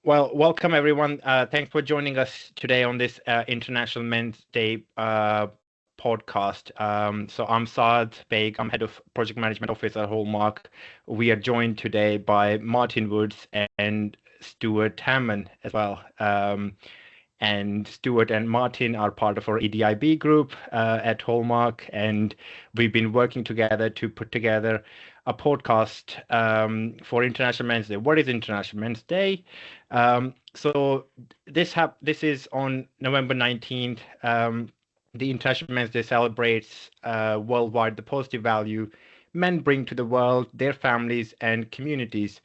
Well, welcome everyone. Thanks for joining us today on this International Men's Day podcast. So I'm Saad Baig. I'm head of project management office at Hallmark. We are joined today by Martin Woods and Stuart Hammond as well. And Stuart and Martin are part of our EDIB group at Hallmark, and we've been working together to put together a podcast for International Men's Day. What is International Men's Day? So this is on November 19th. The International Men's Day celebrates worldwide the positive value men bring to the world, their families, and communities.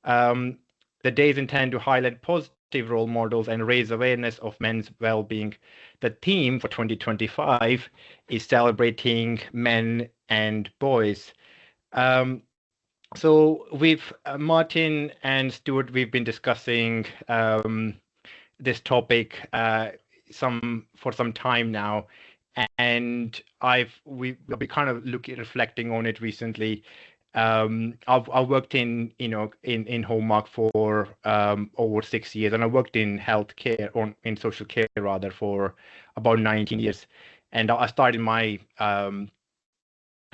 The day is intended to highlight positive role models and raise awareness of men's well-being. The theme for 2025 is celebrating men and boys. So we've Martin and Stuart, we've been discussing this topic for some time now, and we've been kind of reflecting on it recently. I've worked in Hallmark for over 6 years, and I worked in healthcare or in social care rather for about 19 years, and I started my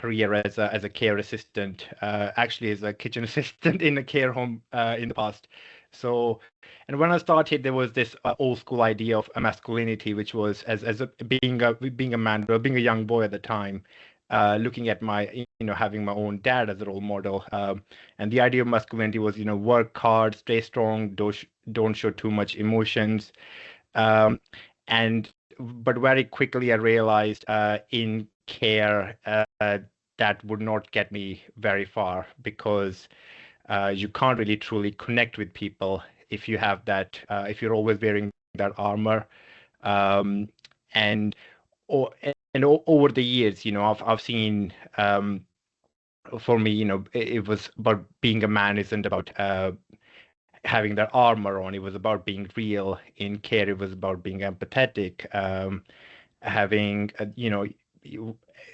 career as a care assistant, actually as a kitchen assistant in a care home in the past. So, and when I started, there was this old school idea of a masculinity, which was being a man, or being a young boy at the time, looking at having my own dad as a role model, and the idea of masculinity was work hard, stay strong, don't show too much emotions, but very quickly I realized in care that would not get me very far, because you can't really truly connect with people if you have that, if you're always wearing that armor. And over the years, I've seen, for me, it was about being a man isn't about having that armor on. It was about being real in care. It was about being empathetic, having,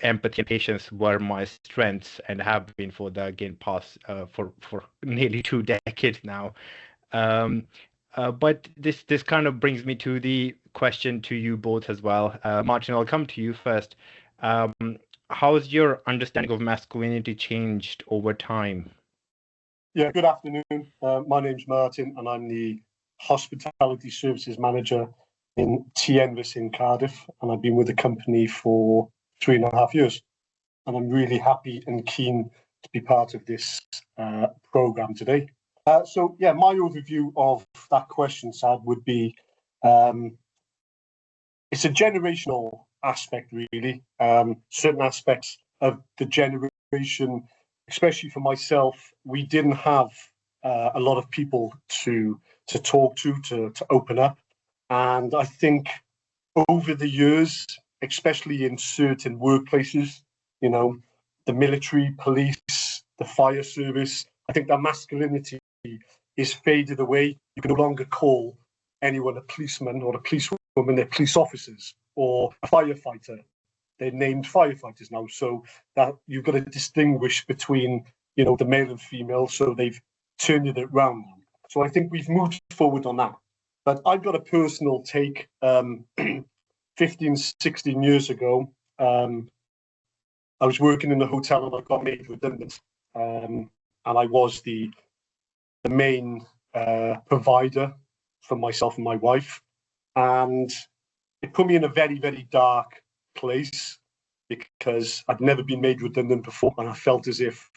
empathy and patience were my strengths and have been for the past for nearly 2 decades now. But this kind of brings me to the question to you both as well. Martin, I'll come to you first. How's your understanding of masculinity changed over time? Yeah, good afternoon. My name's Martin, and I'm the Hospitality Services Manager in TNVIS in Cardiff, and I've been with the company for 3.5 years. And I'm really happy and keen to be part of this programme today. So, yeah, my overview of that question, Sad, would be it's a generational aspect, really. Certain aspects of the generation, especially for myself, we didn't have a lot of people to talk to open up. And I think over the years, especially in certain workplaces, the military, police, the fire service, I think that masculinity is faded away. You can no longer call anyone a policeman or a policewoman, they're police officers, or a firefighter. They're named firefighters now. So that you've got to distinguish between, the male and female. So they've turned it around. So I think we've moved forward on that. But I've got a personal take. 15, 16 years ago, I was working in a hotel and I got made redundant. And I was the main provider for myself and my wife. And it put me in a very, very dark place, because I'd never been made redundant before, and I felt as if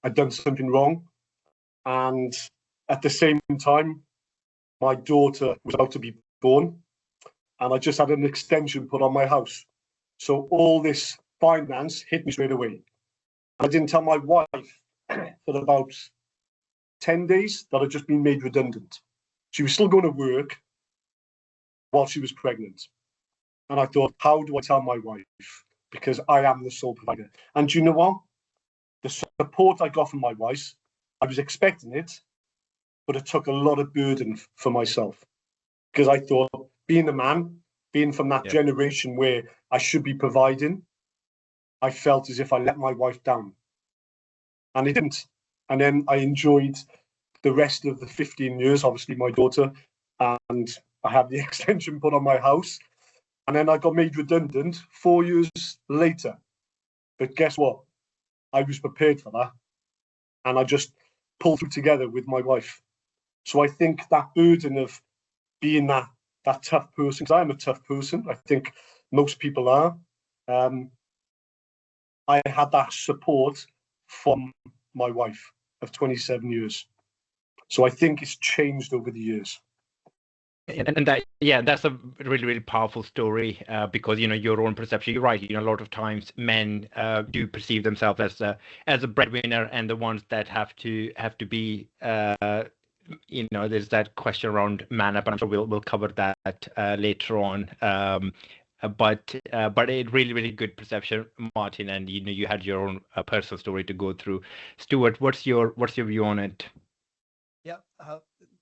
I'd done something wrong. And at the same time, my daughter was about to be born, and I just had an extension put on my house. So all this finance hit me straight away. I didn't tell my wife for about 10 days that I'd just been made redundant. She was still going to work while she was pregnant. And I thought, how do I tell my wife? Because I am the sole provider. And do you know what? The support I got from my wife, I was expecting it, but it took a lot of burden for myself. Because I thought, being a man, being from that generation where I should be providing, I felt as if I let my wife down. And it didn't. And then I enjoyed the rest of the 15 years, obviously my daughter, and I had the extension put on my house. And then I got made redundant 4 years later. But guess what? I was prepared for that. And I just pulled through together with my wife. So I think that burden of being that tough person, because I am a tough person, I think most people are. I had that support from my wife of 27 years. So I think it's changed over the years. And that, yeah, that's a really, really powerful story, because, you know, your own perception, you're right, you know, a lot of times men do perceive themselves as a breadwinner, and the ones that have to be, you know, there's that question around man up, and I'm sure we'll cover that later on. But it really, really good perception, Martin, and you know, you had your own personal story to go through. Stuart, what's your view on it? Yeah,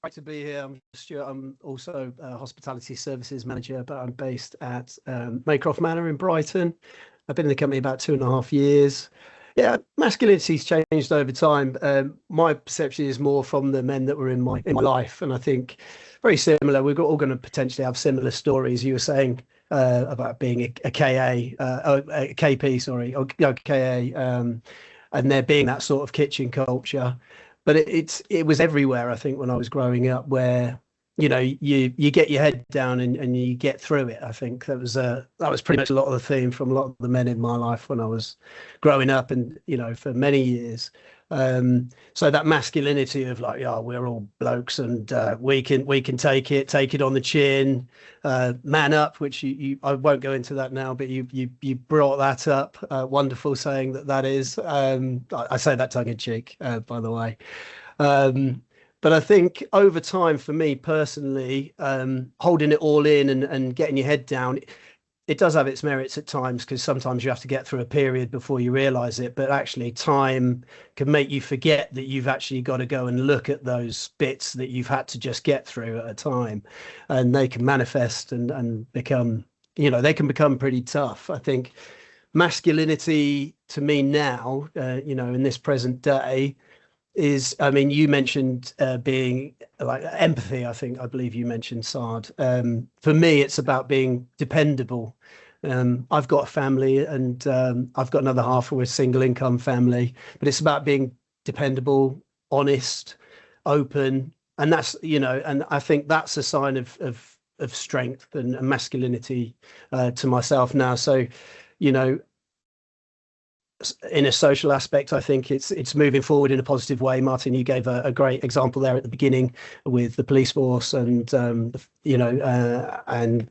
great to be here. I'm Stuart. I'm also a hospitality services manager, but I'm based at Maycroft Manor in Brighton. I've been in the company about 2.5 years. Yeah, masculinity's changed over time. My perception is more from the men that were in my life, and I think very similar. We're all going to potentially have similar stories. You were saying about being a KA, a KP, sorry, or KA, and there being that sort of kitchen culture. But it was everywhere, I think, when I was growing up, where, you know, you get your head down and you get through it. I think that was pretty much a lot of the theme from a lot of the men in my life when I was growing up, and, you know, for many years. So that masculinity of like, yeah, we're all blokes and we can take it on the chin, man up, which I won't go into that now, but you brought that up. Wonderful saying that is. I say that tongue in cheek, by the way. But I think over time, for me personally, holding it all in and getting your head down, it does have its merits at times, because sometimes you have to get through a period before you realize it. But actually, time can make you forget that you've actually got to go and look at those bits that you've had to just get through at a time, and they can manifest and become, you know, they can become pretty tough. I think masculinity to me now, you know, in this present day, is, I mean, you mentioned being like empathy. I believe you mentioned, Saad. For me, it's about being dependable. I've got a family, and I've got another half of a single income family, but it's about being dependable, honest, open, and that's, you know, and I think that's a sign of strength and masculinity to myself now. So, you know, in a social aspect, I think it's moving forward in a positive way. Martin, you gave a great example there at the beginning with the police force and you know, and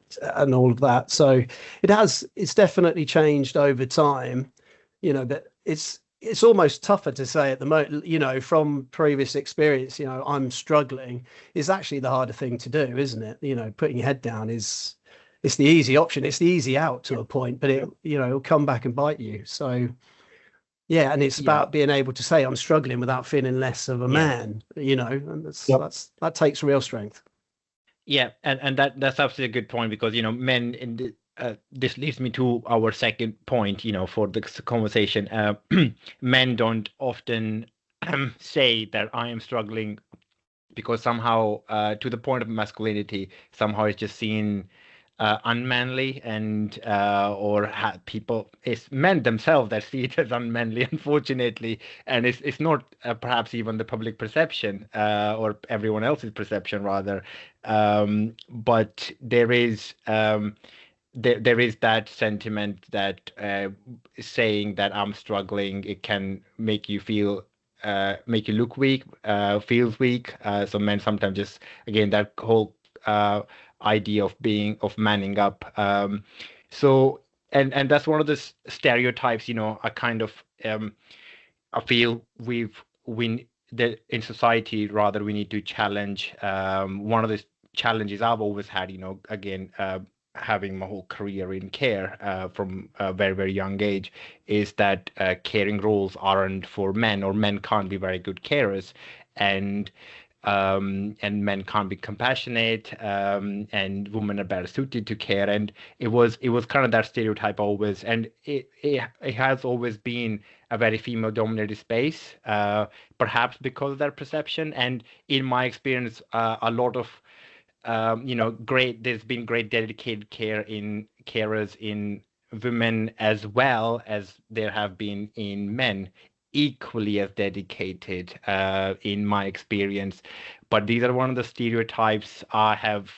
all of that. So it's definitely changed over time, you know, but it's almost tougher to say at the moment, you know, from previous experience, you know, I'm struggling is actually the harder thing to do, isn't it? You know, putting your head down it's the easy option. It's the easy out to a point, but it'll come back and bite you. So yeah, and it's about being able to say I'm struggling without feeling less of a man, you know, and that takes real strength. Yeah, and that's absolutely a good point, because, you know, men in the, this leads me to our second point, you know, for this conversation. Men don't often say that I am struggling, because somehow to the point of masculinity, somehow it's just seen unmanly, and it's men themselves that see it as unmanly, unfortunately, and it's not perhaps even the public perception or everyone else's perception rather, but there is there is that sentiment that saying that I'm struggling, it can make you look weak, feels weak. So men sometimes just, again, that whole idea of manning up. So and that's one of the stereotypes, you know, I kind of I feel in society rather, we need to challenge. One of the challenges I've always had, you know, again, having my whole career in care from a very, very young age, is that caring roles aren't for men, or men can't be very good carers. And and men can't be compassionate, and women are better suited to care. And it was kind of that stereotype always, and it has always been a very female dominated space, perhaps because of that perception. And in my experience, a lot of there's been great dedicated carers in women as well as there have been in men, equally as dedicated, in my experience. But these are one of the stereotypes I have,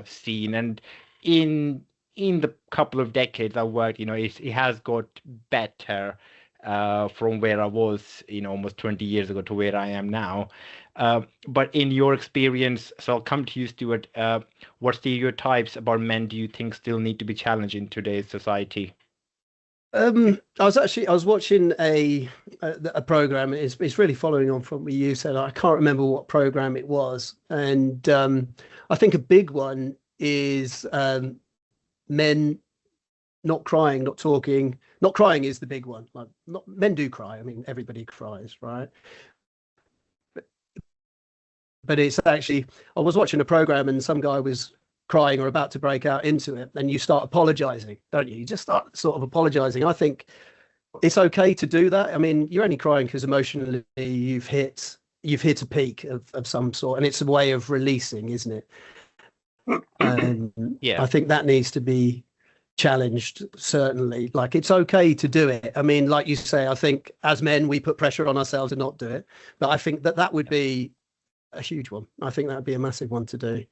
seen. And in the couple of decades I worked, it has got better, from where I was, almost 20 years ago to where I am now. But in your experience, so I'll come to you, Stuart. What stereotypes about men do you think still need to be challenged in today's society? I was watching a program. It's really following on from what you said. I can't remember what program it was, and I think a big one is men not crying, not talking. Not crying is the big one. Like, men do cry. I mean, everybody cries, right? But it's actually, I was watching a program and some guy was crying or about to break out into it, and you start apologizing, don't you? You just start sort of apologizing. I think it's okay to do that. I mean, you're only crying because emotionally you've hit a peak of some sort, and it's a way of releasing, isn't it? Yeah, I think that needs to be challenged, certainly. Like, it's okay to do it. I mean, like you say, I think as men we put pressure on ourselves to not do it, but I think that would be a huge one. I think that would be a massive one to do.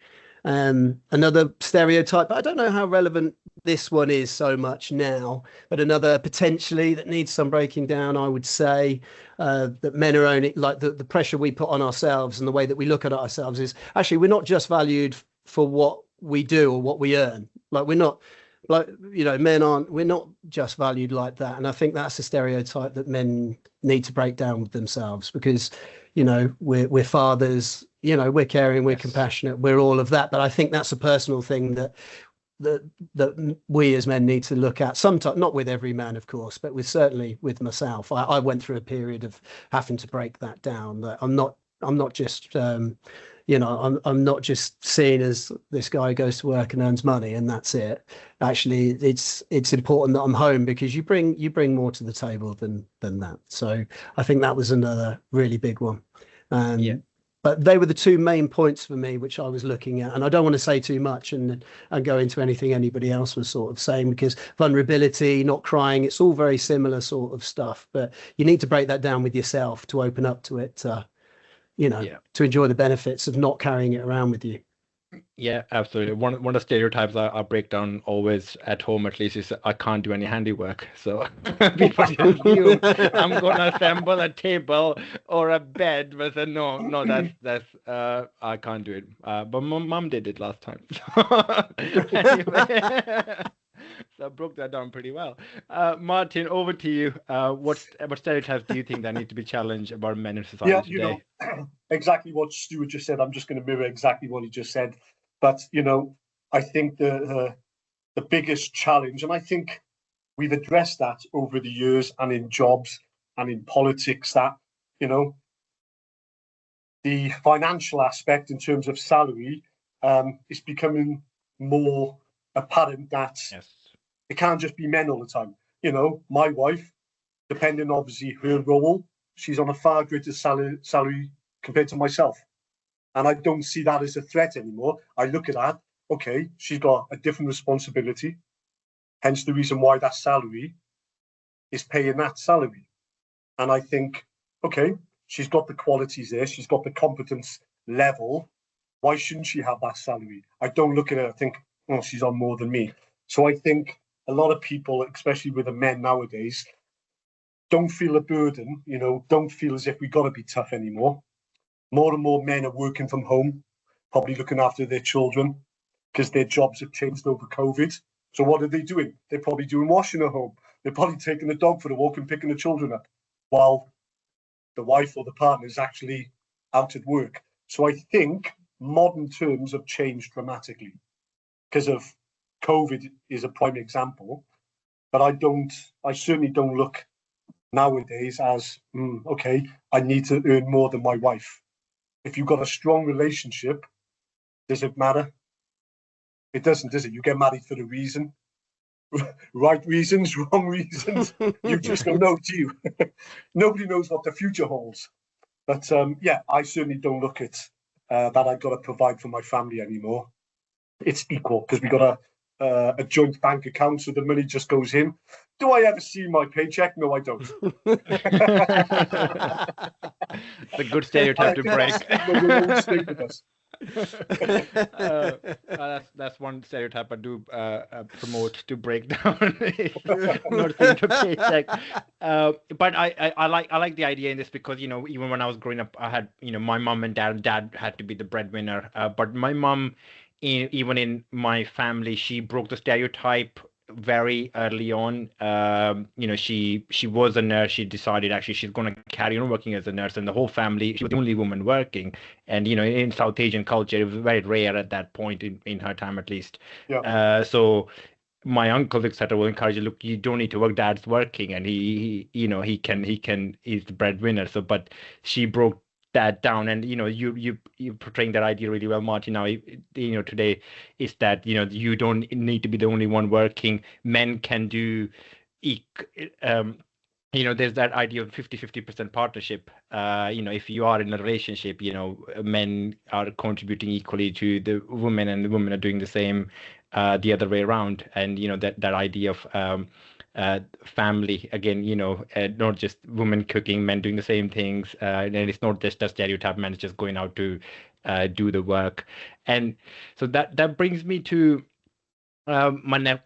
Another stereotype, I don't know how relevant this one is so much now, but another potentially that needs some breaking down, I would say, that men are only, like, the pressure we put on ourselves and the way that we look at ourselves is actually we're not just valued for what we do or what we earn. Like, we're not, like, we're not just valued like that. And I think that's a stereotype that men need to break down with themselves, because we're fathers, we're caring, we're compassionate, we're all of that. But I think that's a personal thing that we as men need to look at. Sometimes, not with every man, of course, but certainly with myself. I went through a period of having to break that down. That I'm not just I'm not just seen as this guy goes to work and earns money and that's it. Actually, it's important that I'm home, because you bring more to the table than that. So I think that was another really big one. But they were the two main points for me, which I was looking at. And I don't want to say too much and go into anything anybody else was sort of saying, because vulnerability, not crying, it's all very similar sort of stuff. But you need to break that down with yourself to open up to it, to enjoy the benefits of not carrying it around with you. Yeah, absolutely. One of the stereotypes I break down always, at home at least, is I can't do any handiwork. So people assume I'm gonna assemble a table or a bed, but then no, that's I can't do it. But my mum did it last time. Anyway. So I broke that down pretty well. Martin, over to you. What stereotypes do you think that need to be challenged about men in society today? Exactly what Stuart just said. I'm just going to mirror exactly what he just said. But, I think the biggest challenge, and I think we've addressed that over the years and in jobs and in politics, that, the financial aspect in terms of salary is becoming more apparent that it can't just be men all the time. My wife, depending obviously her role, she's on a far greater salary compared to myself. And I don't see that as a threat anymore. I look at that, okay, she's got a different responsibility, hence the reason why that salary is paying that salary. And I think, okay, she's got the qualities there, she's got the competence level, why shouldn't she have that salary? I don't look at her and think, oh, she's on more than me. So I think a lot of people, especially with the men nowadays, don't feel a burden, don't feel as if we got to be tough anymore. More and more men are working from home, probably looking after their children, because their jobs have changed over COVID. So what are they doing? They're probably doing washing at home. They're probably taking the dog for a walk and picking the children up, while the wife or the partner is actually out at work. So I think modern terms have changed dramatically because of COVID is a prime example. But I certainly don't look nowadays as, okay, I need to earn more than my wife. if you've got a strong relationship, does it matter? It doesn't, does it? You get married for a reason. Right reasons, wrong reasons. You just don't know, do you? Nobody knows what the future holds. But yeah, I certainly don't look at that I've got to provide for my family anymore. It's equal because we got a joint bank account, so the money just goes in. Do I ever see my paycheck? No, I don't. It's a good stereotype to break. That's one stereotype I do promote to break down. Not seeing the paycheck. But I like the idea in this because, you know, even when I was growing up, I had, you know, my mom and dad had to be the breadwinner. But my mom, even in my family, she broke the stereotype very early on. You know, she was a nurse. She decided actually she's going to carry on working as a nurse, and the whole family, she was the only woman working. And, you know, in South Asian culture, it was very rare at that point in her time, at least. Yeah. So my uncle, etc., will encourage you, look, you don't need to work, dad's working, and he's the breadwinner. So, but she broke that down, and, you know, you're portraying that idea really well, Martin. Now, you know, today is that, you know, you don't need to be the only one working. Men can do you know, there's that idea of 50% partnership. You know, if you are in a relationship, you know, men are contributing equally to the women, and the women are doing the same the other way around. And, you know, that idea of family, again, you know, not just women cooking, men doing the same things. And it's not just a stereotype, men just going out to do the work. And so that brings me to my next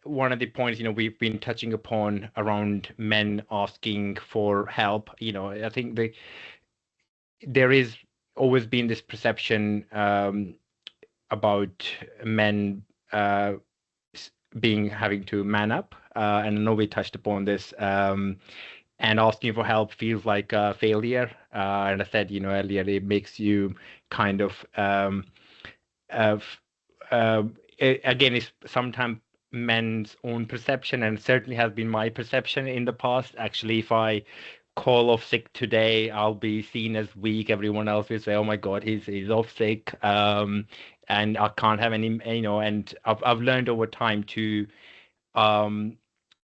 one of the points, you know, we've been touching upon around men asking for help. You know, I think there is always been this perception about men having to man up, and I know we touched upon this, and asking for help feels like a failure. And I said, you know, earlier, it makes you kind of again, it's sometimes men's own perception, and certainly has been my perception in the past. Actually, if I call off sick today, I'll be seen as weak. Everyone else will say, "Oh my God, he's off sick," and I can't have any, you know. And I've learned over time to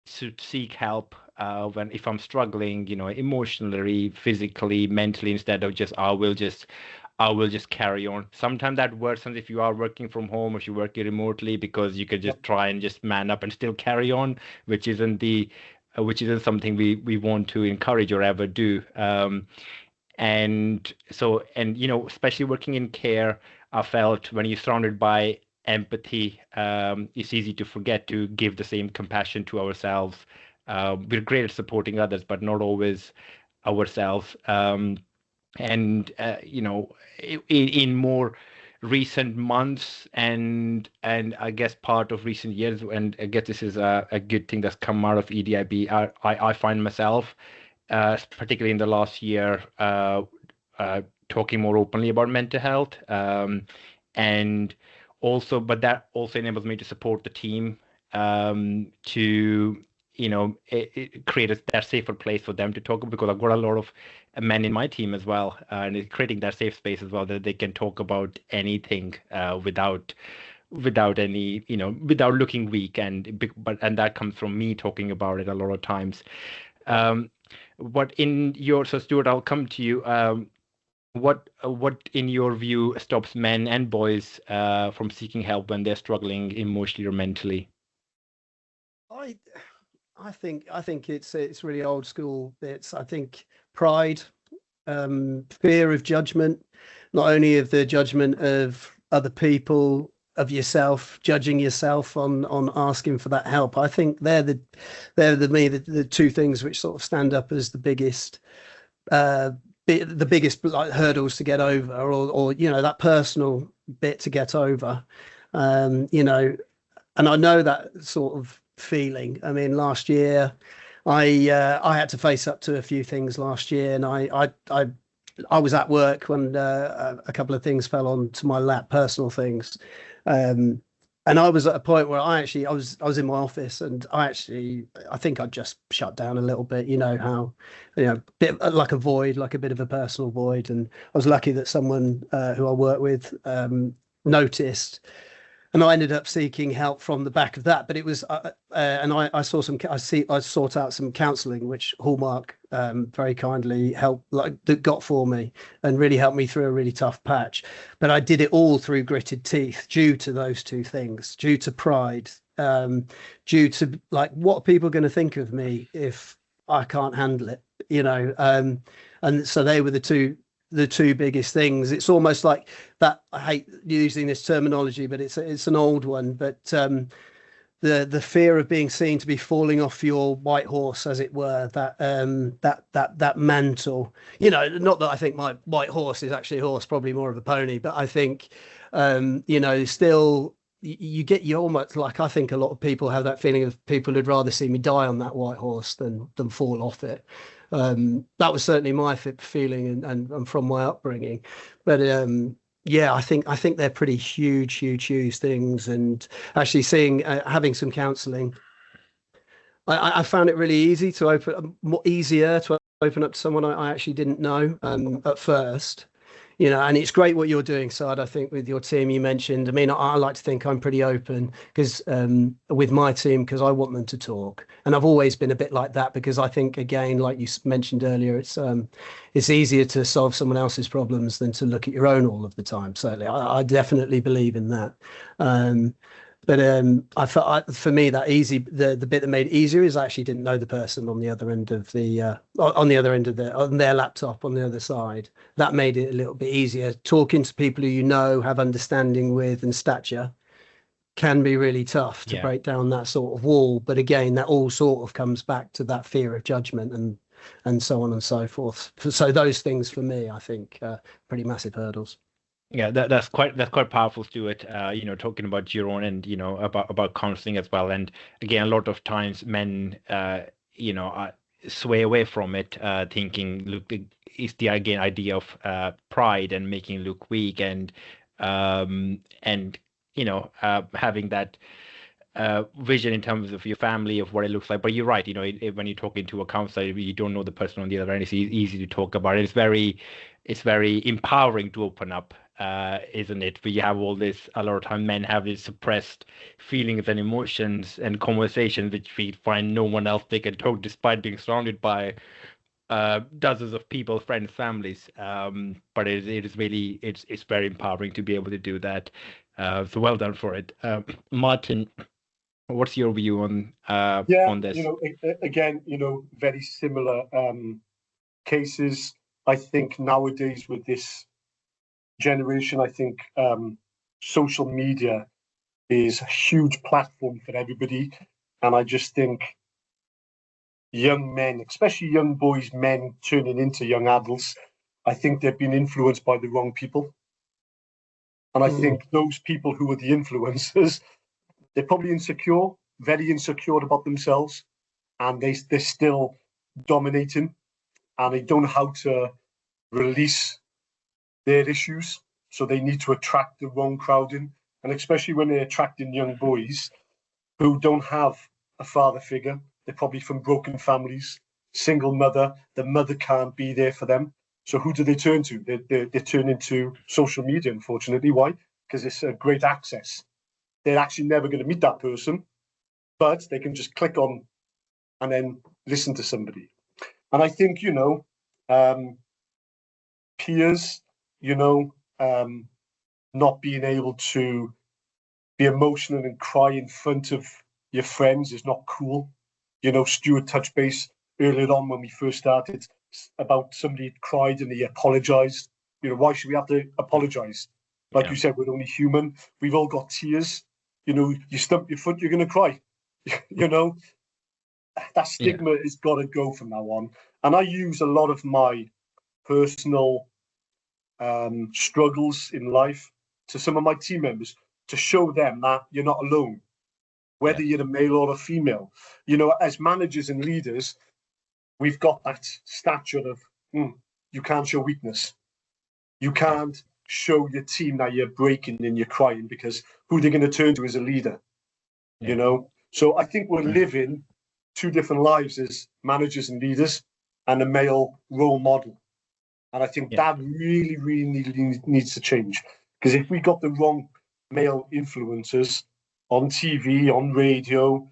seek help if I'm struggling, you know, emotionally, physically, mentally, instead of just I will just carry on. Sometimes that worsens if you are working from home or if you're working remotely, because you could just try and just man up and still carry on, which isn't something we want to encourage or ever do. And you know, especially working in care, I felt when you're surrounded by empathy, it's easy to forget to give the same compassion to ourselves. We're great at supporting others, but not always ourselves. And you know, in more recent months, and I guess part of recent years, and I guess this is a good thing that's come out of EDIB, I find myself, particularly in the last year, talking more openly about mental health, and also, but that also enables me to support the team, to, you know, create that safer place for them to talk about, because I've got a lot of men in my team as well, and it's creating that safe space as well, that they can talk about anything without any, you know, without looking weak, and that comes from me talking about it a lot of times. So Stuart, I'll come to you. What in your view stops men and boys from seeking help when they're struggling emotionally or mentally? I think it's really old school bits. I think pride, fear of judgment, not only of the judgment of other people, of yourself, judging yourself on asking for that help. I think they're the two things which sort of stand up as the biggest like hurdles to get over, or you know, that personal bit to get over. You know, and I know that sort of feeling. I mean, last year I had to face up to a few things last year, and I was at work when a couple of things fell onto my lap, personal things, and And I was at a point where I was in my office, and I think I'd just shut down a little bit. You know how, bit like a void, like a bit of a personal void. And I was lucky that someone who I work with noticed, and I ended up seeking help from the back of that. But it was, and I sought out some counselling, which Hallmark very kindly got for me, and really helped me through a really tough patch. But I did it all through gritted teeth, due to those two things, due to pride, due to like, what are people going to think of me if I can't handle it? And so they were the two biggest things. It's almost like that. I hate using this terminology, but it's an old one. But the fear of being seen to be falling off your white horse, as it were, that mantle. Not that I think my white horse is actually a horse, probably more of a pony, but I think still you almost, like, I think a lot of people have that feeling of people who'd rather see me die on that white horse than fall off it. That was certainly my feeling and from my upbringing. But yeah, I think they're pretty huge things. And actually having some counselling, I found it really easier to open up to someone I actually didn't know at first. And it's great what you're doing, Saad. I think with your team, you mentioned, I mean, I like to think I'm pretty open because with my team, because I want them to talk. And I've always been a bit like that, because I think, again, like you mentioned earlier, it's easier to solve someone else's problems than to look at your own all of the time. Certainly, I definitely believe in that. But I felt, for me, that the bit that made it easier is I actually didn't know the person on the other end of on their laptop on the other side. That made it a little bit easier. Talking to people who have understanding with, and stature can be really tough to break down that sort of wall. But again, that all sort of comes back to that fear of judgment and so on and so forth. So those things, for me, I think, pretty massive hurdles. Yeah, that's quite powerful, Stuart. Talking about your own, and about counseling as well. And again, a lot of times men sway away from it, thinking, look, it's the idea of pride and making look weak, and having that vision in terms of your family, of what it looks like. But you're right, when you're talking to a counselor, you don't know the person on the other end. It's easy to talk about it. It's very empowering to open up, isn't it? We have a lot of time men have these suppressed feelings and emotions and conversations which we find no one else they can talk, despite being surrounded by dozens of people, friends, families. But it is really, it's very empowering to be able to do that. So well done for it. Martin, what's your view on this? Again, very similar cases. I think nowadays, with this generation, I think social media is a huge platform for everybody. And I just think young men, especially young boys, men turning into young adults, I think they've been influenced by the wrong people. And I think those people who are the influencers, they're probably insecure, very insecure about themselves, and they're still dominating, and they don't know how to release their issues. So they need to attract the wrong crowd in. And especially when they're attracting young boys who don't have a father figure, they're probably from broken families, single mother, the mother can't be there for them. So who do they turn to? They turn into social media, unfortunately. Why? Because it's a great access. They're actually never going to meet that person, but they can just click on and then listen to somebody. And I think, peers, not being able to be emotional and cry in front of your friends is not cool. Stuart touched base earlier on when we first started about somebody cried and he apologized. Why should we have to apologize? Like you said, we're only human. We've all got tears. You stump your foot, you're going to cry. That stigma has got to go from now on. And I use a lot of my personal struggles in life to some of my team members to show them that you're not alone, whether you're a male or a female. As managers and leaders, we've got that stature of you can't show weakness. You can't show your team that you're breaking and you're crying, because who they're going to turn to as a leader, you know? So I think we're living two different lives as managers and leaders, and a male role model. And I think that really, really needs to change. Because if we got the wrong male influencers on TV, on radio,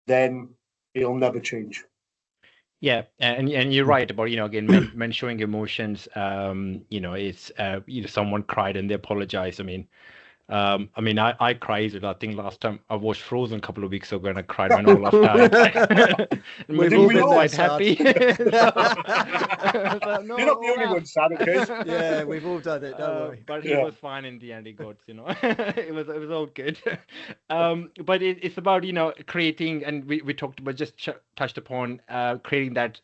then it'll never change. Yeah, and you're right about, you know, again, men showing emotions. You know, it's you know, someone cried and they apologize. I mean, I cried. I think last time I watched Frozen a couple of weeks ago, and I cried when Olaf died. We've all been quite happy. You're not the only one sad, okay? Yeah, we've all done it. Don't worry. But he was fine in the end. He got, you know, it was all good. But it's about, you know, creating, and we talked about, just touched upon creating that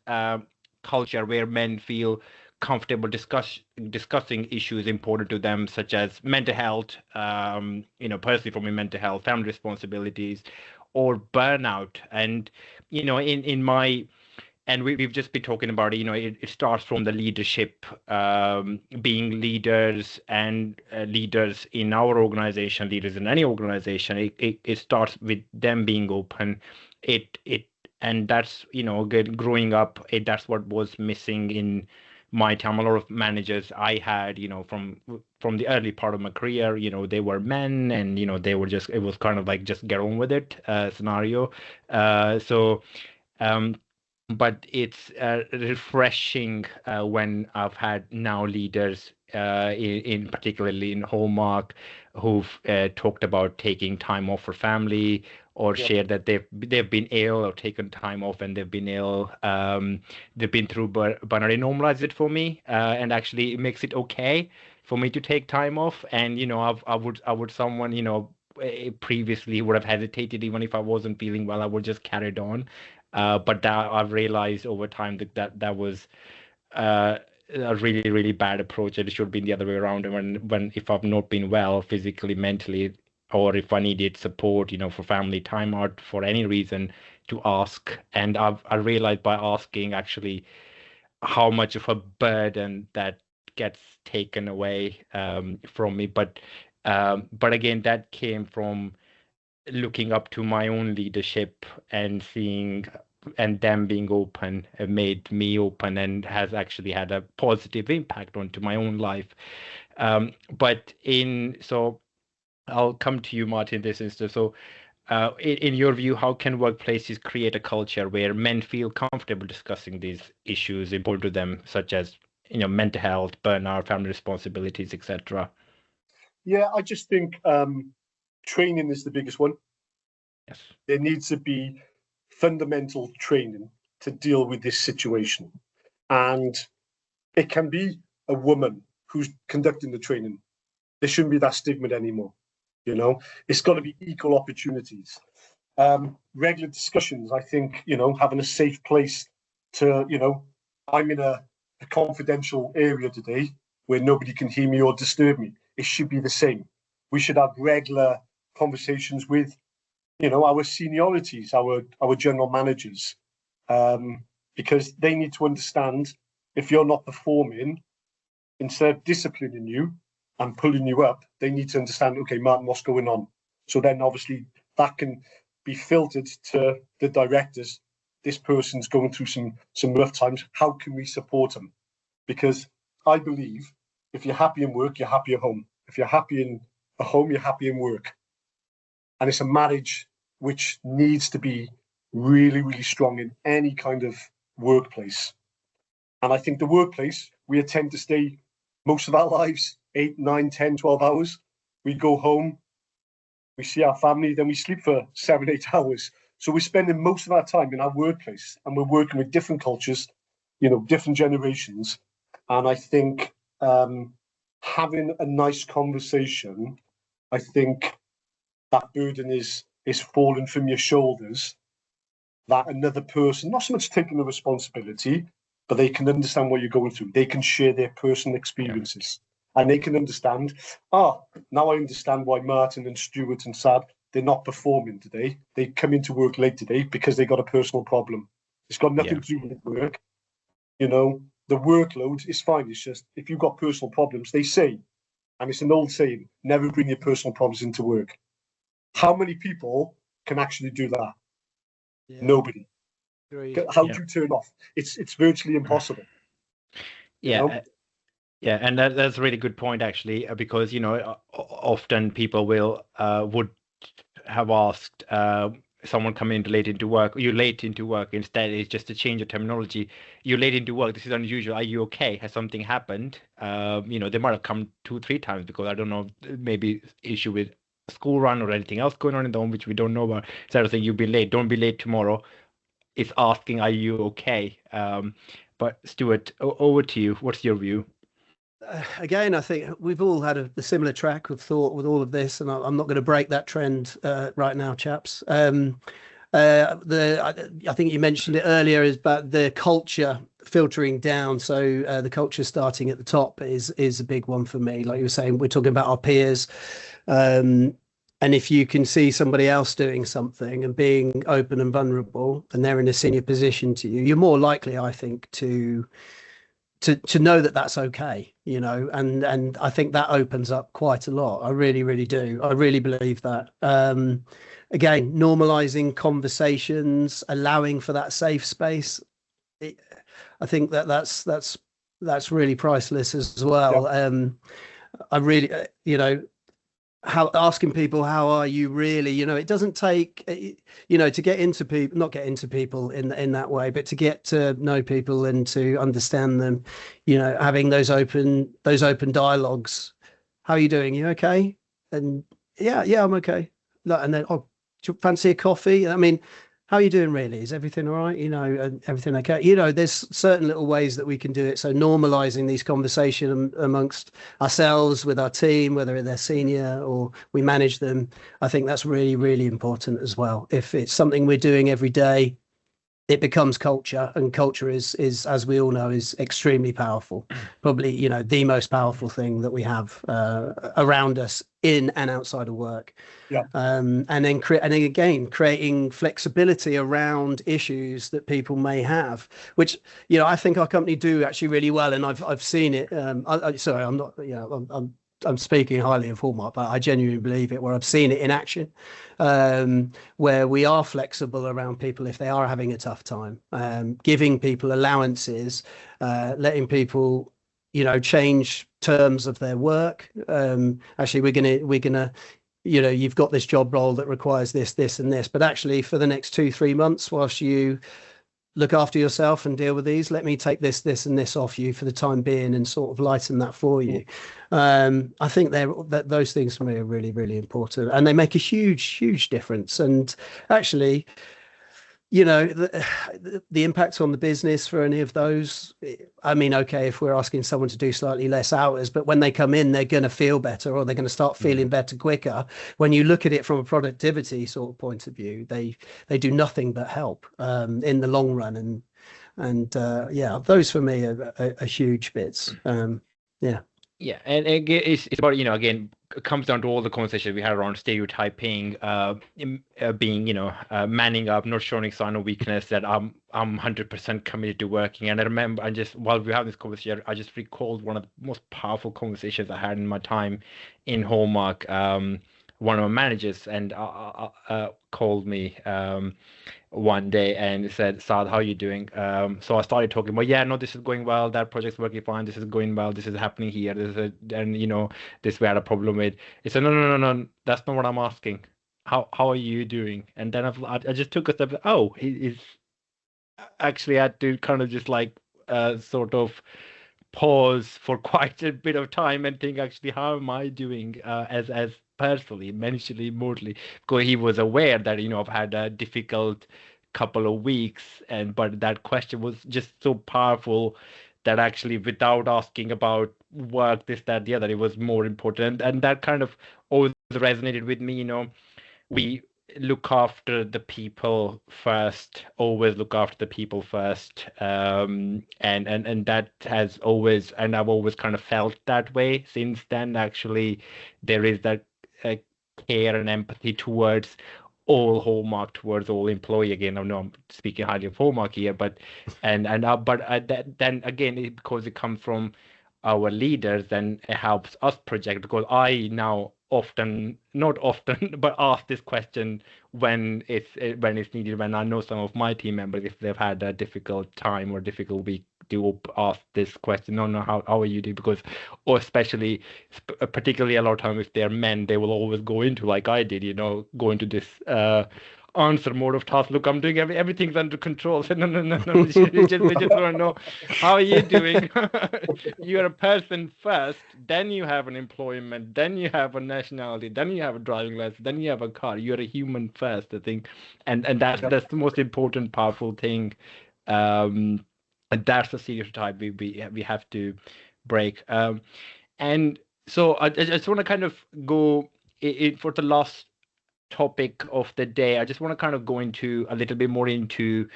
culture where men feel comfortable discussing issues important to them, such as mental health, you know, personally for me, mental health, family responsibilities, or burnout. And, you know, in my, and we've just been talking about it, you know, it starts from the leadership, being leaders and leaders in our organization, leaders in any organization. It starts with them being open. And that's, you know, growing up, that's what was missing in my time. A lot of managers I had, you know, from the early part of my career, you know, they were men, and, you know, they were just, it was kind of like just get on with it scenario. But it's refreshing when I've had now leaders in particularly in Hallmark who've talked about taking time off for family, or shared that they've been ill or taken time off and they've been ill. They've been through burnout. It normalizes it for me, and actually it makes it okay for me to take time off. And, you know, I would someone, you know, previously would have hesitated. Even if I wasn't feeling well, I would just carry it on. But that I've realized over time that was a really, really bad approach. It should have been the other way around. When if I've not been well physically, mentally, or if I needed support, you know, for family time out for any reason, to ask. And I realized by asking actually how much of a burden that gets taken away from me. But again, that came from looking up to my own leadership and seeing, and them being open made me open, and has actually had a positive impact onto my own life. So I'll come to you, Martin, in this instance. So in your view, how can workplaces create a culture where men feel comfortable discussing these issues important to them, such as, you know, mental health, burnout, family responsibilities, etc.? Yeah, I just think training is the biggest one. Yes. There needs to be fundamental training to deal with this situation. And it can be a woman who's conducting the training. There shouldn't be that stigma anymore. You know, it's got to be equal opportunities. Regular discussions, I think, you know, having a safe place to, you know, I'm in a confidential area today where nobody can hear me or disturb me. It should be the same. We should have regular conversations with, you know, our seniorities, our general managers, because they need to understand if you're not performing, instead of disciplining you and pulling you up, they need to understand, okay, Martin, what's going on? So then obviously that can be filtered to the directors. This person's going through some rough times. How can we support them? Because I believe if you're happy in work, you're happy at home. If you're happy in a home, you're happy in work. And it's a marriage which needs to be really, really strong in any kind of workplace. And I think the workplace, we tend to stay most of our lives 8, 9, 10, 12 hours. We go home, we see our family, then we sleep for 7, 8 hours. So we're spending most of our time in our workplace, and we're working with different cultures, you know, different generations. And I think having a nice conversation, I think that burden is falling from your shoulders, that another person, not so much taking the responsibility, but they can understand what you're going through. They can share their personal experiences. And they can understand, now I understand why Martin and Stuart and Sad, they're not performing today. They come into work late today because they got a personal problem. It's got nothing to do with work. You know, the workload is fine. It's just, if you've got personal problems, they say, And it's an old saying, never bring your personal problems into work. How many people can actually do that? Yeah. Nobody. Agreed. How do you turn off? It's virtually impossible. Yeah. Yeah, and that's a really good point, actually, because often people would have asked someone coming late into work, "You're late into work." Instead, it's just a change of terminology. "You're late into work. This is unusual. Are you okay? Has something happened?" They might have come 2, 3 times because I don't know, maybe issue with school run or anything else going on in the home which we don't know about. Instead of saying you'll be late, don't be late tomorrow. It's asking, "Are you okay?" But Stuart, over to you. What's your view? Again, I think we've all had a similar track of thought with all of this, and I'm not going to break that trend right now, chaps. I think you mentioned it earlier, is about the culture filtering down. So the culture starting at the top is a big one for me. Like you were saying, we're talking about our peers, and if you can see somebody else doing something and being open and vulnerable, and they're in a senior position to you, you're more likely, I think, to know that that's okay, and I think that opens up quite a lot. I really, really do. I really believe that. Again, normalizing conversations, allowing for that safe space. I think that's really priceless as well. Yeah. I really, how asking people, how are you really, it doesn't take, to get into people, not get into people in that way, but to get to know people and to understand them, having those open dialogues. How are you doing? You okay? And yeah, I'm okay. And then, oh, do you fancy a coffee? I mean, how are you doing really? Is everything all right? And everything okay? There's certain little ways that we can do it. So normalizing these conversations amongst ourselves, with our team, whether they're senior or we manage them, I think that's really, really important as well. If it's something we're doing every day, it becomes culture, and culture is, as we all know, is extremely powerful. Probably, the most powerful thing that we have around us in and outside of work. Yeah. And then again, creating flexibility around issues that people may have, which, I think our company do actually really well. And I've seen it. Sorry, I'm not, I'm speaking highly of Hallmark, but I genuinely believe it, where I've seen it in action, where we are flexible around people if they are having a tough time, giving people allowances, letting people, change terms of their work. Actually, we're gonna, you've got this job role that requires this, and this, but actually for the next 2-3 months, whilst you look after yourself and deal with these, let me take this and this off you for the time being and sort of lighten that for you. I think those things for me are really, really important, and they make a huge difference. And actually, the impact on the business for any of those, I mean, okay, if we're asking someone to do slightly less hours, but when they come in, they're going to feel better, or they're going to start feeling better quicker. When you look at it from a productivity sort of point of view, they do nothing but help in the long run. And yeah, those for me are huge bits. Yeah. Yeah, and again, it's about, again, it comes down to all the conversations we had around stereotyping, being, manning up, not showing sign of weakness, that I'm 100% committed to working. And I remember, while we have this conversation, I just recalled one of the most powerful conversations I had in my time in Hallmark. One of my managers called me one day and said, "Saad, how are you doing?" So I started talking about, yeah, no, this is going well, that project's working fine, this is going well, this is happening here, this we had a problem with. He said, no, that's not what I'm asking. How are you doing? And then I just took a step. Oh, he's actually had to kind of just like sort of pause for quite a bit of time and think, actually, how am I doing as personally, mentally, emotionally? Because he was aware that, I've had a difficult couple of weeks, but that question was just so powerful that actually, without asking about work, this, that, the other, it was more important. And that kind of always resonated with me. We look after the people first, always look after the people first. And that has always, and I've always kind of felt that way since then. Actually, there is that care and empathy towards all Hallmark, towards all employee. Again, I know I'm speaking highly of Hallmark here, but then again, because it comes from our leaders, then it helps us project, because I now often, not often, but ask this question when it's needed. When I know some of my team members, if they've had a difficult time or difficult week, do ask this question. No, how are you doing? Because, or especially, particularly a lot of time if they're men, they will always go into, like I did, go into this answer mode of task. Look, I'm doing everything's under control. So no. We just want to know, how are you doing? You're a person first, then you have an employment, then you have a nationality, then you have a driving license, then you have a car. You're a human first, I think, and that's the most important, powerful thing. And that's the stereotype we have to break. And so I just want to kind of go for the last topic of the day. I just want to kind of go into a little bit more into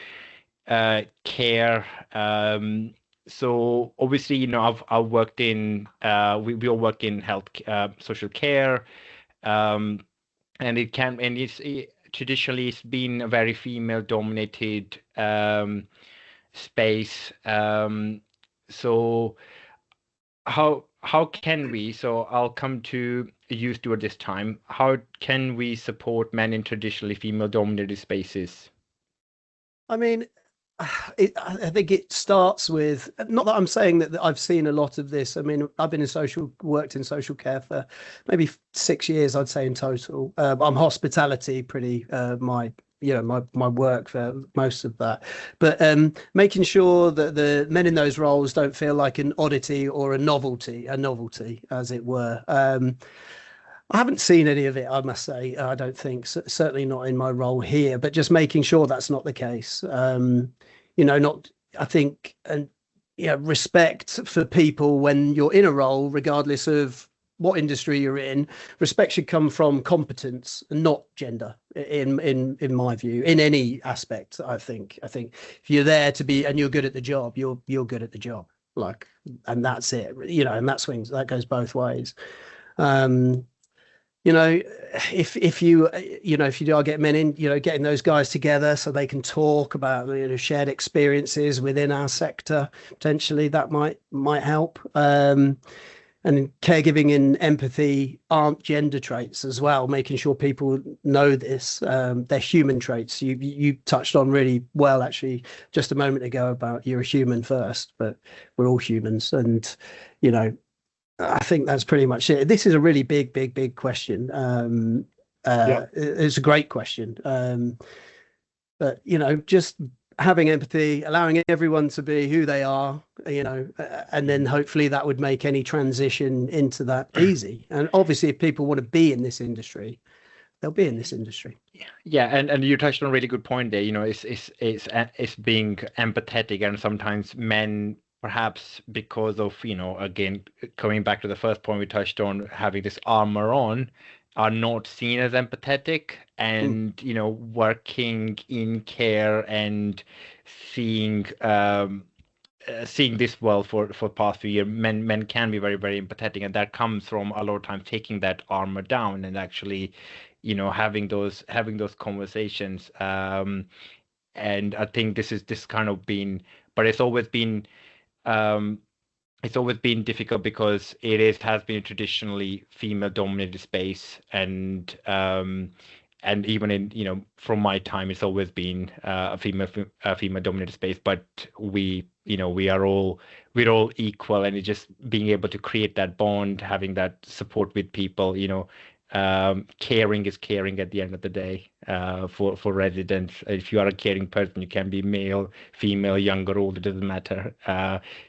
care. So obviously, I've worked in we all work in health, social care, and traditionally it's been a very female dominated space. So how can we, so I'll come to you, Stuart, this time. How can we support men in traditionally female dominated spaces? I mean, I think it starts with, not that I'm saying that I've seen a lot of this. I mean, I've been worked in social care for maybe 6 years, I'd say, in total. I'm hospitality, pretty my work for most of that, but making sure that the men in those roles don't feel like an oddity or a novelty, as it were. I haven't seen any of it, I must say. I don't think, certainly not in my role here, but just making sure that's not the case. I think, and respect for people when you're in a role, regardless of what industry you're in. Respect should come from competence and not gender, in my view, in any aspect. I think if you're there to be and you're good at the job, you're good at the job, and that's it. And that goes both ways. If you are getting men in, getting those guys together so they can talk about shared experiences within our sector, potentially that might help. And caregiving and empathy aren't gender traits as well, making sure people know this. They're human traits. You touched on really well, actually, just a moment ago about you're a human first, but we're all humans. And, I think that's pretty much it. This is a really big question. It's a great question. But, just having empathy, allowing everyone to be who they are, and then hopefully that would make any transition into that easy. And obviously, if people want to be in this industry, they'll be in this industry. Yeah, and you touched on a really good point there. It's being empathetic, and sometimes men, perhaps because of, again, coming back to the first point we touched on, having this armor on, are not seen as empathetic, and working in care and seeing this world for past few years, men can be very, very empathetic, and that comes from a lot of times taking that armor down and actually having those conversations. And I think this kind of been, but it's always been difficult because it has been a traditionally female dominated space, and even in from my time, it's always been a female dominated space. But we're all equal, and it's just being able to create that bond, having that support with people. Caring is caring at the end of the day. For residents, if you are a caring person, you can be male, female, young or old, it doesn't matter.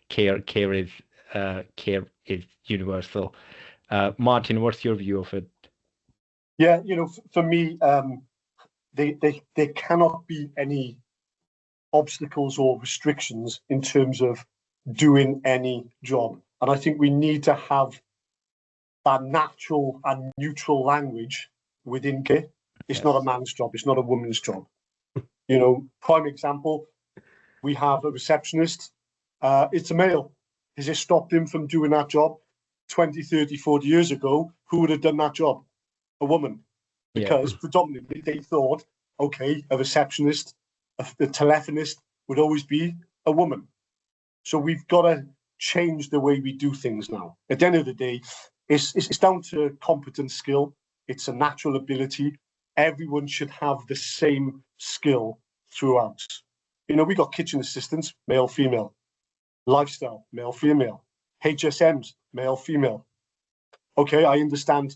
Care is universal. Martin, what's your view of it? Yeah, for me, there cannot be any obstacles or restrictions in terms of doing any job, and I think we need to have that natural and neutral language within care. It's not a man's job. It's not a woman's job. Prime example, we have a receptionist. It's a male. Has it stopped him from doing that job? 20, 30, 40 years ago, who would have done that job? A woman. Because predominantly they thought, okay, a receptionist, a telephonist would always be a woman. So we've got to change the way we do things now. At the end of the day, it's down to competence, skill. It's a natural ability. Everyone should have the same skill throughout. You know, we got kitchen assistants, male, female. Lifestyle, male, female. HSMs, male, female. Okay, I understand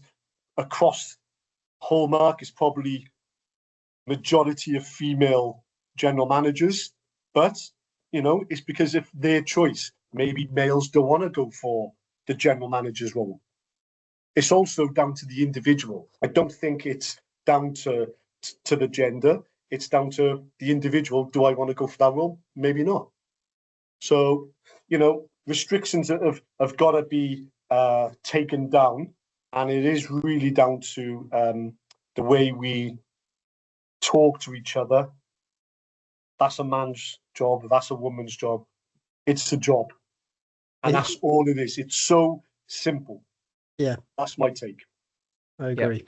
across Hallmark is probably majority of female general managers, but, you know, it's because of their choice. Maybe males don't want to go for the general manager's role. It's also down to the individual. I don't think it's down to the gender. It's down to the individual. Do I want to go for that role? Maybe not. So, you know, restrictions have got to be taken down, and it is really down to the way we talk to each other. That's a man's job. That's a woman's job. It's a job, and that's all it is. It's so simple. Yeah, that's my take. I agree.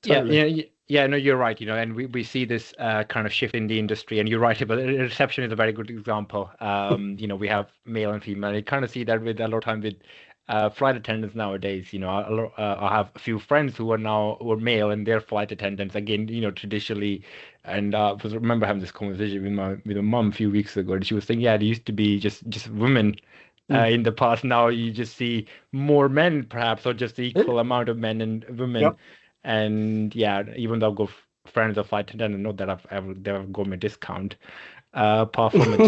Yeah. Totally. Yeah, no, you're right. You know, and we see this kind of shift in the industry, and you're right about reception is a very good example. You know, we have male and female. You kind of see that with a lot of time with flight attendants nowadays. You know, I have a few friends who are male, and they're flight attendants. Again, you know, traditionally, and I remember having this conversation with my mum a few weeks ago, and she was saying, yeah, it used to be just women. In the past, now you just see more men, perhaps, or just the equal amount of men and women. Yep. And yeah, even though I've got friends of flight attendant, not that I've ever got me a discount, apart from a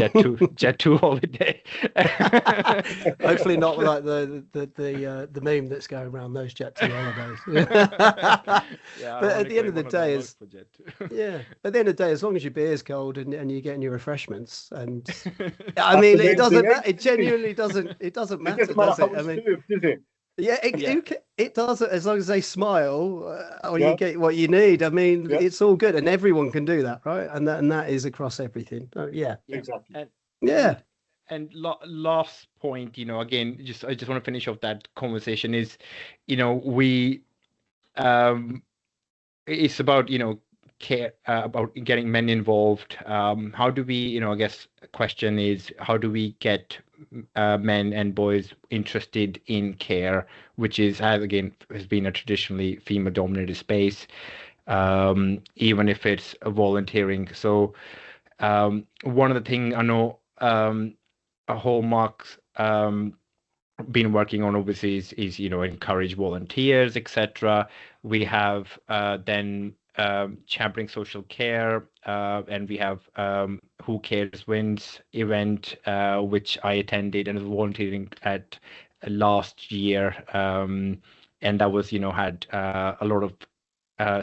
Jet 2 holiday. Hopefully not like the meme that's going around, those Jet 2 holidays. Yeah, but at the end of the day, at the end of the day, as long as your beer's cold and you're getting your refreshments, and I mean, it doesn't matter. It genuinely doesn't. It doesn't matter, does it? I mean, does it? Yeah, it does, as long as they smile or you get what you need. I mean, it's all good, and everyone can do that, right? And that is across everything. Yeah, exactly. And last point, you know, again, I just want to finish off that conversation is, you know, it's about, you know, care about getting men involved. How do we, you know, I guess the question is, how do we get men and boys interested in care, which has been a traditionally female dominated space, even if it's volunteering. So one of the things I know Hallmark's been working on obviously is you know, encourage volunteers, etc. We have then championing social care, and we have Who Cares Wins event, which I attended and was volunteering at last year, and that was, you know, had a lot of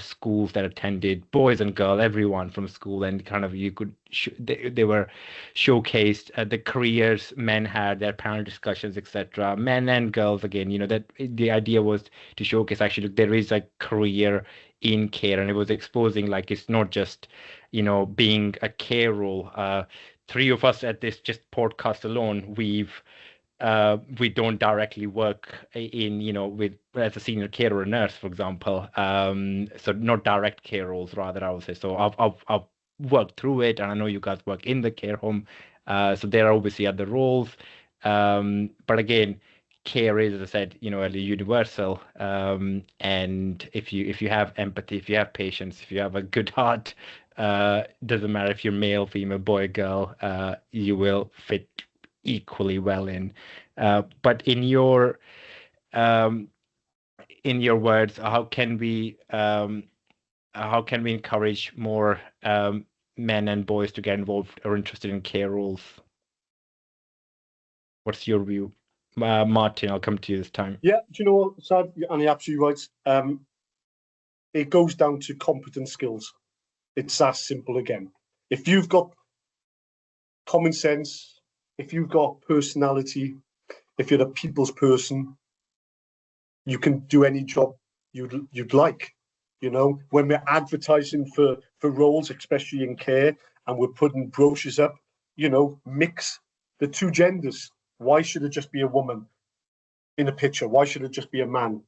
schools that attended, boys and girls, everyone from school, and kind of you could they were showcased the careers men had, their panel discussions, etc. Men and girls, again, you know, that the idea was to showcase actually there is a career in care, and it was exposing like it's not just, you know, being a care role. Three of us at this just podcast alone, we don't directly work in, you know, with as a senior care or a nurse, for example. So not direct care roles, rather, I would say. So I've worked through it, and I know you guys work in the care home. So there are obviously other roles. But again, care is, as I said, you know, universal. And if you have empathy, if you have patience, if you have a good heart, doesn't matter if you're male, female, boy, girl, you will fit equally well in. But in your words, how can we encourage more men and boys to get involved or interested in care roles? What's your view? Martin, I'll come to you this time. Yeah, do you know what, Sad? And you're absolutely right. It goes down to competent skills. It's that simple again. If you've got common sense, if you've got personality, if you're a people's person, you can do any job you'd like. You know, when we're advertising for roles, especially in care, and we're putting brochures up, you know, mix the two genders. Why should it just be a woman in a picture? Why should it just be a man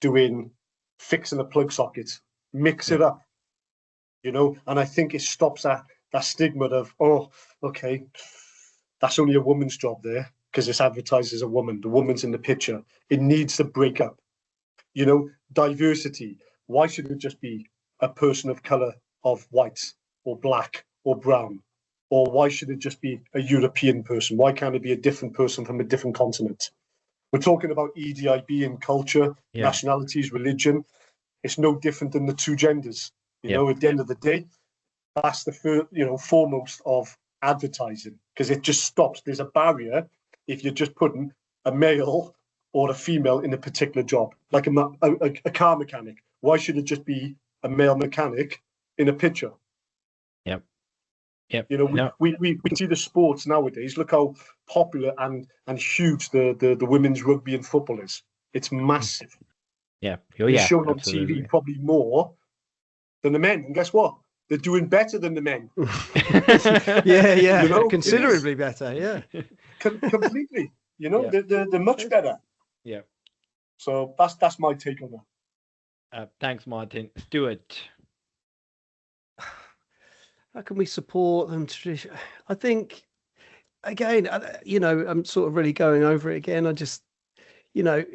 fixing a plug socket? Mix it up, you know. And I think it stops that stigma of, oh, okay, that's only a woman's job there. because it's advertised as a woman. The woman's in the picture. It needs to break up. You know, diversity. Why should it just be a person of color, of white or black or brown? Or why should it just be a European person? Why can't it be a different person from a different continent? We're talking about EDIB and culture, nationalities, religion. It's no different than the two genders. You know, at the end of the day, that's the foremost of advertising, because it just stops. There's a barrier if you're just putting a male or a female in a particular job, like a car mechanic. Why should it just be a male mechanic in a picture? Yep. You know, we can see the sports nowadays. Look how popular and huge the women's rugby and football is. It's massive. It's shown on TV probably more than the men. And guess what? They're doing better than the men. You know, considerably better. Completely. You know, they're much better. Yeah. So that's my take on that. Thanks, Martin. Stuart. How can we support them? I think, again, you know, I'm sort of really going over it again. I just, you know,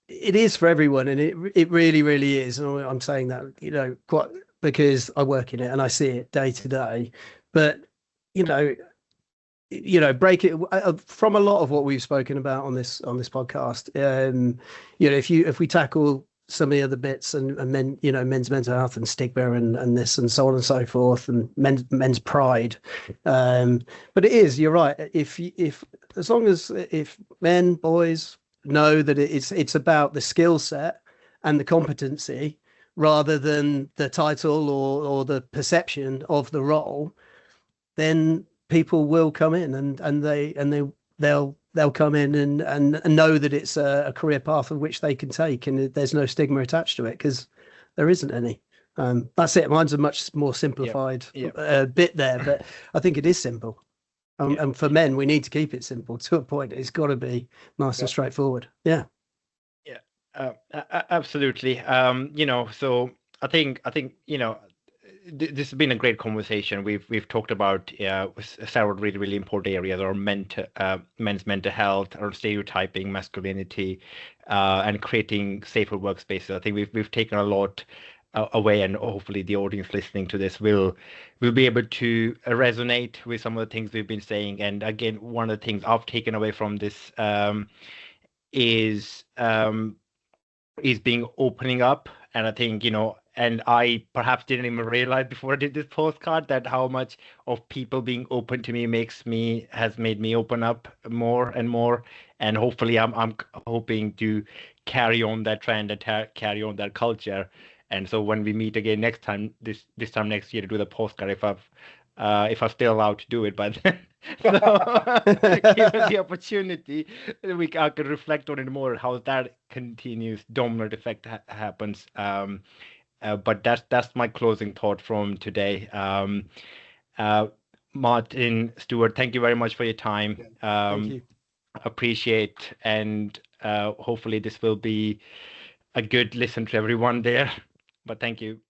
it is for everyone, and it really, really is. And I'm saying that, you know, quite because I work in it and I see it day to day. But, you know, break it from a lot of what we've spoken about on this podcast. You know, if we tackle some of the other bits and men, you know, men's mental health and stigma and this and so on and so forth, and men's pride. But it is, you're right. If as long as men, boys know that it's about the skill set and the competency rather than the title or the perception of the role, then people will come in and they'll come in and know that it's a career path of which they can take, and there's no stigma attached to it, because there isn't any. That's it. Mine's a much more simplified bit there, but I think it is simple. And for men, we need to keep it simple to a point. It's got to be nice and straightforward. Absolutely. You know, so I think you know, this has been a great conversation. We've talked about several really important areas: or men's mental health, or stereotyping, masculinity, and creating safer workspaces. I think we've taken a lot away, and hopefully the audience listening to this will be able to resonate with some of the things we've been saying. And again, one of the things I've taken away from this is being opening up. And I think, you know, and I perhaps didn't even realize before I did this postcard that how much of people being open to me has made me open up more and more. And hopefully I'm hoping to carry on that trend and carry on that culture. And so when we meet again next time, this time next year, to do the postcard, if I'm still allowed to do it by then, so given the opportunity, I could reflect on it more, how that continuous domino effect happens. But that's my closing thought from today. Martin, Stuart, thank you very much for your time. Thank you. Appreciate, and hopefully this will be a good listen to everyone there. But thank you.